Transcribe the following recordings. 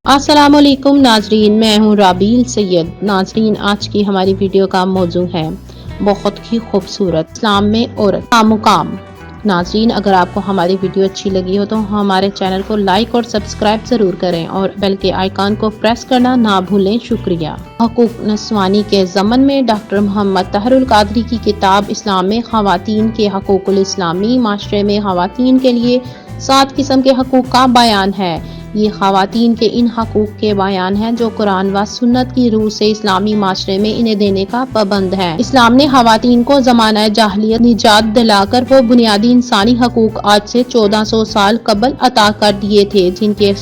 अस्सलाम वालेकुम नाजरीन, मैं हूँ राबील सैयद। नाजरीन, आज की हमारी वीडियो का मौजू है बहुत ही खूबसूरत इस्लाम में औरत का मुकाम। नाजरीन, अगर आपको हमारी वीडियो अच्छी लगी हो तो हमारे चैनल को लाइक और सब्सक्राइब ज़रूर करें और बेल के आइकॉन को प्रेस करना ना भूलें। शुक्रिया। हकूक नस्वानी के ज़मन में डॉक्टर मोहम्मद तहरुल कादरी की किताब इस्लाम में ख़वातीन के हकूकुल इस्लामी माशरे में ख़वातीन के लिए 7 किस्म के हकूक का बयान है। ये ख़वातीन के इन हकूक के बयान हैं जो कुरान व सुन्नत की रूह से इस्लामी माशरे में इन्हें देने का पाबंद है। इस्लाम ने ख़वातीन को ज़माना जाहिलियत निजात दिलाकर वो बुनियादी इंसानी हकूक आज से 1400 साल कबल अता कर दिए थे, जिनके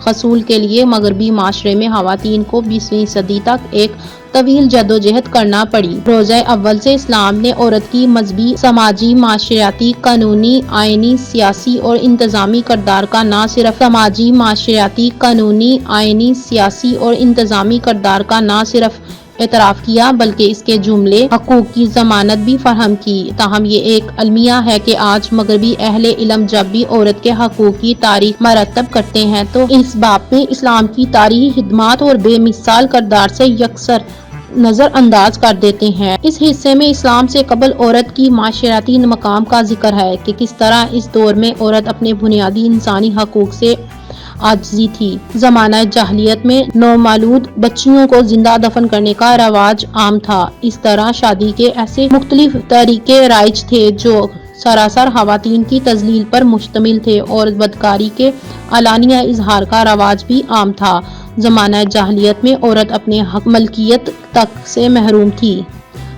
हसूल के लिए मगरबी माशरे में ख़वातीन को 20वीं सदी तक एक तवील जदोजहद करना पड़ी। रोज़े अव्वल से इस्लाम ने औरत की मजहबी, समाजी, माशरियाती, कानूनी, आइनी, सियासी और इंतजामी किरदार का न सिर्फ समाजी, माशरियाती, कानूनी, आइनी, सियासी और इंतजामी किरदार का न सिर्फ एतराफ़ किया बल्कि इसके जुमले हकूक की जमानत भी फराहम की। ताहम ये एक अलमिया है कि आज मगरबी अहले इल्म जब भी औरत के हकूक की तारीख मरतब करते हैं तो इस बाब में इस्लाम की तारीखी खिदमत और बेमिसाल किरदार से यकसर नजर अंदाज कर देते हैं। इस हिस्से में इस्लाम से कबल औरत की माशराती मकाम का जिक्र है कि किस तरह इस दौर में औरत अपने बुनियादी इंसानी हकूक से आजिज़ी थी। ज़माना जाहिलियत में नौमालूद बच्चियों को जिंदा दफन करने का रवाज आम था। इस तरह शादी के ऐसे मुख्तलिफ तरीके राइज थे जो सरासर ख़वातीन की तजलील पर मुश्तमिल थे और बदकारी के अलानिया इजहार का रवाज भी आम था। ज़माना जाहिलियत में औरत अपने हक मलकियत तक से महरूम थी।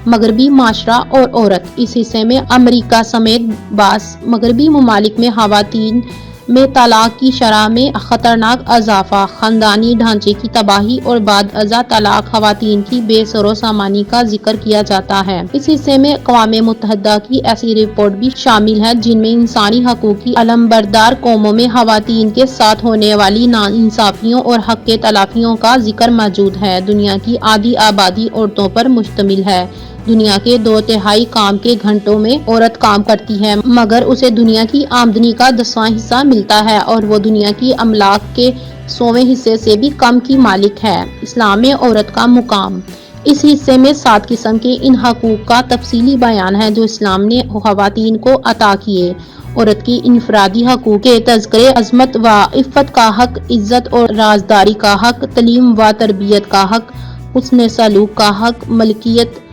मगरबी माशरा और औरत। इस हिस्से में अमेरिका समेत बास मगरबी ममालिक में ख़वातीन में तलाक की शरह में खतरनाक इजाफा, खानदानी ढांचे की तबाही और बाद अज़ा तलाक ख़वातीन की बेसरो सामानी का जिक्र किया जाता है। इस हिस्से में अक़वाम मुत्तहिदा की ऐसी रिपोर्ट भी शामिल है जिनमें इंसानी हकूक़ की अलमबरदार कौमों में ख़वातीन के साथ होने वाली नाइंसाफियों और हक के तलाफियों का जिक्र मौजूद है। दुनिया की आधी आबादी औरतों पर मुश्तमिल है। दुनिया के 2/3 काम के घंटों में औरत काम करती है, मगर उसे दुनिया की आमदनी का 10वां हिस्सा मिलता है और वो दुनिया की अमलाक के 100वें हिस्से से भी कम की मालिक है। इस्लाम में औरत का मुकाम। इस हिस्से में 7 किस्म के इन हकूक का तफसीली बयान है जो इस्लाम ने ख़वातीन को अता किए। औरत की इनफरादी हकूक के तज़किरे अज़मत व इफ़्फ़त का हक, इज़्ज़त और राजदारी का हक, तलीम व तरबियत का हक, हुस्न सलूक का हक, मलकियत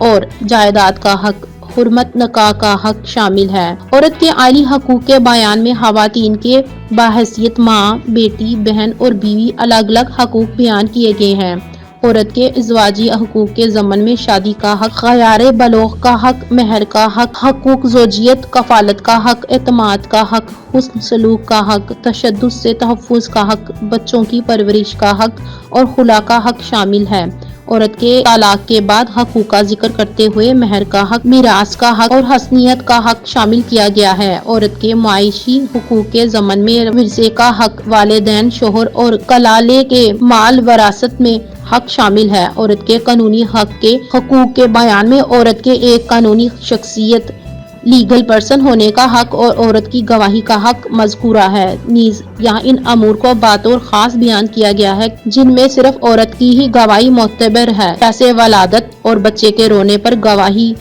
और जायदाद का हक, हुर्मत निकाह का हक शामिल है। औरत के आली हकूक के बयान में ख़वातीन के बाहैसियत माँ, बेटी, बहन और बीवी अलग अलग हकूक बयान किए गए हैं। औरत के इज़वाजी हकूक के ज़मन में शादी का हक, ख़यार बलोग का हक, महर का हक, हकूक ज़ौजियत, कफ़ालत का हक, एतमाद का हक, हुस्न सलूक का हक, तशद्दुद से तहफ़्फ़ुज़ का हक, बच्चों की परवरिश का हक और खुला का हक शामिल है। औरत के तलाक के बाद हकूक का जिक्र करते हुए महर का हक, मिरास का हक और हसनियत का हक शामिल किया गया है। औरत के मायशी हकूक के ज़मन में विरसे का हक, वालिदैन, शोहर और कलाले के माल वरासत में हक शामिल है। औरत के कानूनी हक के हकूक के बयान में औरत के एक कानूनी शख्सियत, लीगल पर्सन होने का हक और औरत की गवाही का हक मज़कूरा है। नीज़ यहाँ इन अमूर को बतौर खास बयान किया गया है जिनमें सिर्फ औरत की ही गवाही मोतबर है, जैसे वलादत और बच्चे के रोने पर गवाही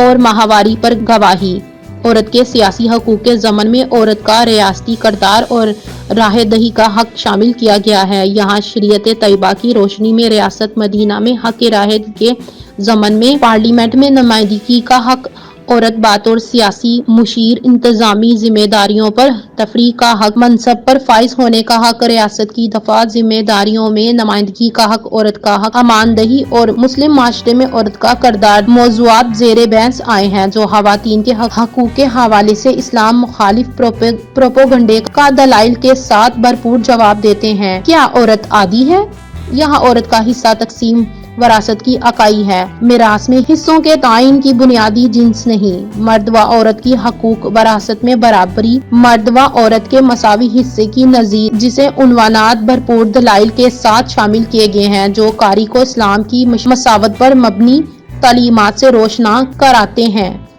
और माहवारी पर गवाही। औरत के सियासी हकूक के ज़मन में औरत का रियासती किरदार और राह दही का हक शामिल किया गया है। यहाँ शरीयत तैयबा की रोशनी में रियासत मदीना में हक राह के ज़मन में पार्लियामेंट में नुमाइंदगी का हक, औरत बतौर सियासी मुशीर इंतजामी जिम्मेदारियों पर तफरी का हक, मनसब पर फाइज होने का हक, रियासत की दफा जिम्मेदारियों में नुमाइंदगी का हक, औरत का हक, अमानदही और मुस्लिम माशरे में औरत का किरदार मौज़ूआत ज़ेरे बहस आए हैं जो ख़वातीन के हकूक के हवाले से इस्लाम मुखालिफ प्रोपोगंडे का दलाइल के साथ भरपूर जवाब देते हैं। क्या औरत आदी है? यहाँ औरत का हिस्सा तकसीम वरासत की अकाई है। मिरास में हिस्सों के तायन की बुनियादी जिन्स नहीं। मर्द व औरत की हकूक वरासत में बराबरी, मर्द व औरत के मसावी हिस्से की नजीर, जिसे उन्वानात भरपूर दलाइल के साथ शामिल किए गए हैं जो कारी को इस्लाम की मसावत पर मबनी तालीमात से रोशना कराते हैं।